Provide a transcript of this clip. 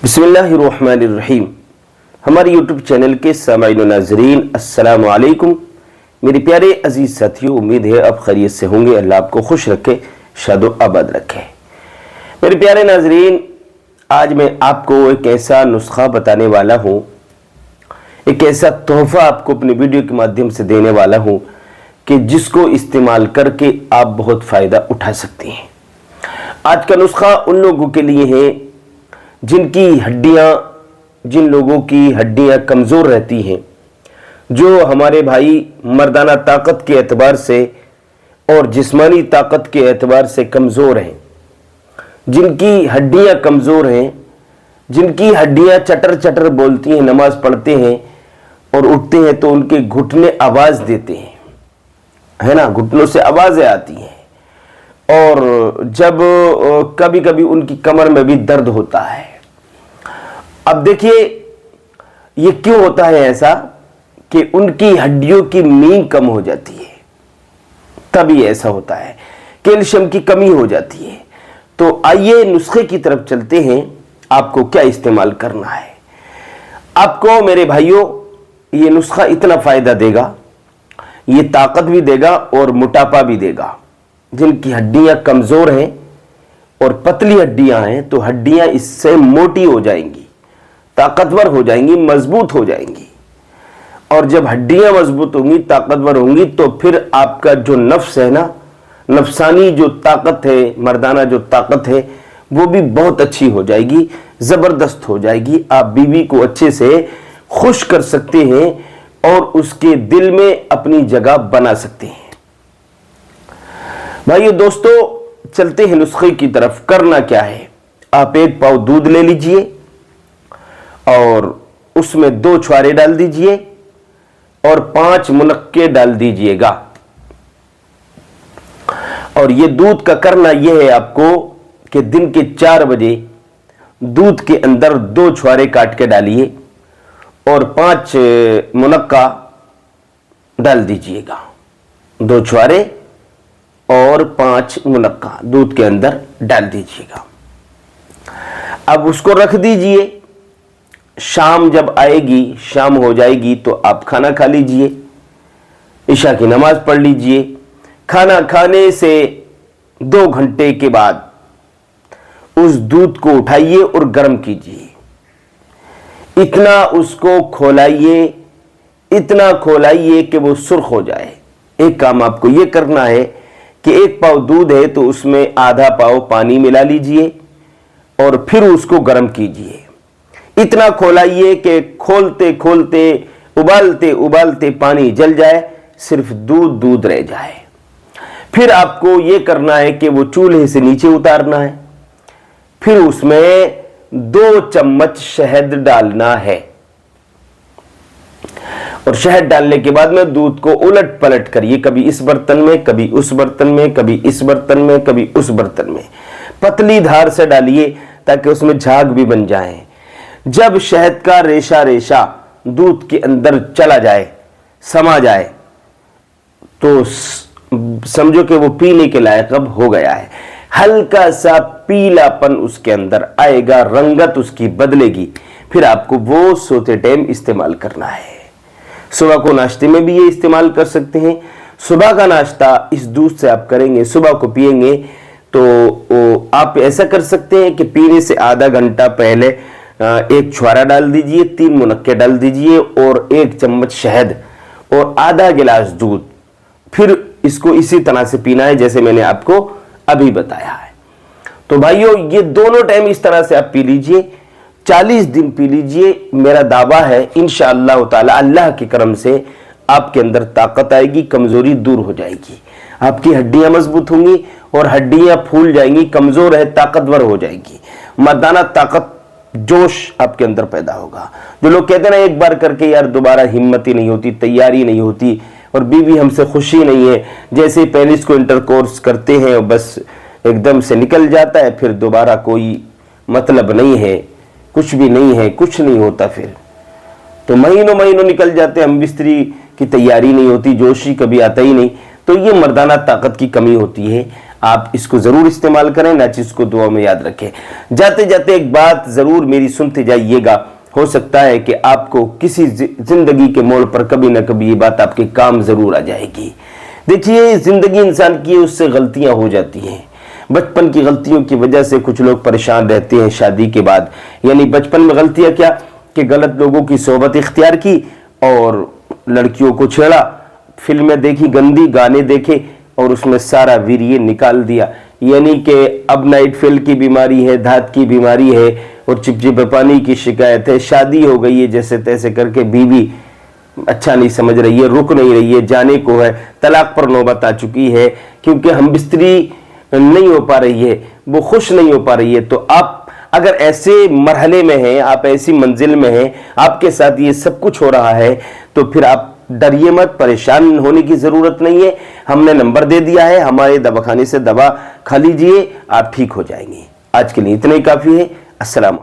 बिस्मिल्लाहिर्रहमानिर्रहीम। हमारे YouTube channel के सामाईन व नाज़रीन अस्सलामु अलैकुम। मेरे प्यारे अजीज़ साथियों, उम्मीद है आप खैरियत से होंगे। अल्लाह आपको खुश रखे, शादो आबाद रखे। मेरे प्यारे नाज़रीन, आज मैं आपको एक ऐसा नुस्खा बताने वाला हूँ, एक ऐसा तोहफ़ा आपको अपने वीडियो के माध्यम से देने वाला हूँ कि जिसको इस्तेमाल करके आप बहुत फ़ायदा उठा सकते हैं। आज का नुस्खा उन लोगों के लिए है जिन लोगों की हड्डियां कमज़ोर रहती हैं, जो हमारे भाई मर्दाना ताकत के एतबार से और जिस्मानी ताकत के एतबार से कमज़ोर हैं, जिनकी हड्डियां कमज़ोर हैं, जिनकी हड्डियां चटर चटर बोलती हैं, नमाज पढ़ते हैं और उठते हैं तो उनके घुटने आवाज़ देते हैं, है ना, घुटनों से आवाज़ें आती हैं। और जब कभी कभी उनकी कमर में भी दर्द होता है। अब देखिए ये क्यों होता है ऐसा कि उनकी हड्डियों की नींद कम हो जाती है, तभी ऐसा होता है, कैल्शियम की कमी हो जाती है। तो आइए नुस्खे की तरफ चलते हैं। आपको क्या इस्तेमाल करना है। आपको मेरे भाइयों ये नुस्खा इतना फायदा देगा, ये ताकत भी देगा और मोटापा भी देगा। जिनकी हड्डियां कमजोर हैं और पतली हड्डियां हैं तो हड्डियां इससे मोटी हो जाएंगी, ताकतवर हो जाएंगी, मजबूत हो जाएंगी। और जब हड्डियां मजबूत होंगी, ताकतवर होंगी, तो फिर आपका जो नफ्स है ना, नफसानी जो ताकत है, मर्दाना जो ताकत है, वो भी बहुत अच्छी हो जाएगी, जबरदस्त हो जाएगी। आप बीवी को अच्छे से खुश कर सकते हैं और उसके दिल में अपनी जगह बना सकते हैं। भाइयों दोस्तों, चलते हैं नुस्खे की तरफ। करना क्या है, आप एक पाव दूध ले लीजिए और उसमें 2 छुहारे डाल दीजिए और 5 मुनक्के डाल दीजिएगा। और ये दूध का करना यह है आपको कि दिन के 4 बजे दूध के अंदर 2 छुहारे काट के डालिए और 5 मुनक्का डाल दीजिएगा। 2 छुहारे और 5 मुनक्का दूध के अंदर डाल दीजिएगा। अब उसको रख दीजिए। शाम जब आएगी, शाम हो जाएगी तो आप खाना खा लीजिए, इशा की नमाज पढ़ लीजिए। खाना खाने से 2 घंटे के बाद उस दूध को उठाइए और गर्म कीजिए। इतना उसको खोलाइए, इतना खोलाइए कि वो सुर्ख हो जाए। एक काम आपको ये करना है कि 1 पाव दूध है तो उसमें आधा पाव पानी मिला लीजिए और फिर उसको गर्म कीजिए। इतना खोलाइए कि खोलते खोलते, उबालते उबालते पानी जल जाए, सिर्फ दूध दूध रह जाए। फिर आपको यह करना है कि वो चूल्हे से नीचे उतारना है, फिर उसमें 2 चम्मच शहद डालना है और शहद डालने के बाद में दूध को उलट पलट करिए, कभी इस बर्तन में, कभी उस बर्तन में, कभी इस बर्तन में, कभी उस बर्तन में। पतली धार से डालिए ताकि उसमें झाग भी बन जाए। जब शहद का रेशा रेशा दूध के अंदर चला जाए, समा जाए, तो समझो कि वो पीने के लायक अब हो गया है। हल्का सा पीलापन उसके अंदर आएगा, रंगत उसकी बदलेगी। फिर आपको वो सोते टाइम इस्तेमाल करना है। सुबह को नाश्ते में भी ये इस्तेमाल कर सकते हैं। सुबह का नाश्ता इस दूध से आप करेंगे, सुबह को पिएंगे तो आप ऐसा कर सकते हैं कि पीने से आधा घंटा पहले 1 छुहारा डाल दीजिए, 3 मुनक्के डाल दीजिए और 1 चम्मच शहद और आधा गिलास दूध। फिर इसको इसी तरह से पीना है जैसे मैंने आपको अभी बताया है। तो भाइयों, ये दोनों टाइम इस तरह से आप पी लीजिए, 40 दिन पी लीजिए। मेरा दावा है इंशाअल्लाह ताला, अल्लाह के करम से आपके अंदर ताकत आएगी, कमजोरी दूर हो जाएगी, आपकी हड्डियां मजबूत होंगी और हड्डियां फूल जाएंगी, कमजोर है ताकतवर हो जाएगी, मर्दाना ताकत, जोश आपके अंदर पैदा होगा। जो लोग कहते हैं ना एक बार करके यार दोबारा हिम्मत ही नहीं होती, तैयारी नहीं होती और बीवी हमसे खुशी नहीं है, जैसे पहले इसको इंटरकोर्स करते हैं और बस एकदम से निकल जाता है, फिर दोबारा कोई मतलब नहीं है, कुछ भी नहीं है, कुछ नहीं होता। फिर तो महीनों महीनों निकल जाते हैं, हम बिस्तरी की तैयारी नहीं होती, जोश ही कभी आता ही नहीं। तो ये मर्दाना ताकत की कमी होती है। आप इसको जरूर इस्तेमाल करें, नाचिज को दुआ में याद रखें। जाते जाते एक बात जरूर मेरी सुनते जाइएगा, हो सकता है कि आपको किसी जिंदगी के मोड़ पर कभी ना कभी ये बात आपके काम जरूर आ जाएगी। देखिए, जिंदगी इंसान की है, उससे गलतियां हो जाती हैं। बचपन की गलतियों की वजह से कुछ लोग परेशान रहते हैं शादी के बाद। यानी बचपन में गलतियां क्या कि गलत लोगों की सोबत इख्तियार की और लड़कियों को छेड़ा, फिल्में देखी गंदी, गाने देखे और उसमें सारा वीर्य निकाल दिया। यानी कि अब नाइट फेल की बीमारी है, धात की बीमारी है और चिपचिपे पानी की शिकायत है। शादी हो गई है जैसे तैसे करके, बीवी अच्छा नहीं समझ रही है, रुक नहीं रही है, जाने को है, तलाक पर नौबत आ चुकी है क्योंकि हम बिस्तरी नहीं हो पा रही है, वो खुश नहीं हो पा रही है। तो आप अगर ऐसे मरहले में हैं, आप ऐसी मंजिल में हैं, आपके साथ ये सब कुछ हो रहा है, तो फिर आप डरिए मत, परेशान होने की जरूरत नहीं है। हमने नंबर दे दिया है, हमारे दवाखाने से दवा खा लीजिए, आप ठीक हो जाएंगे। आज के लिए इतना ही काफी है। अस्सलाम।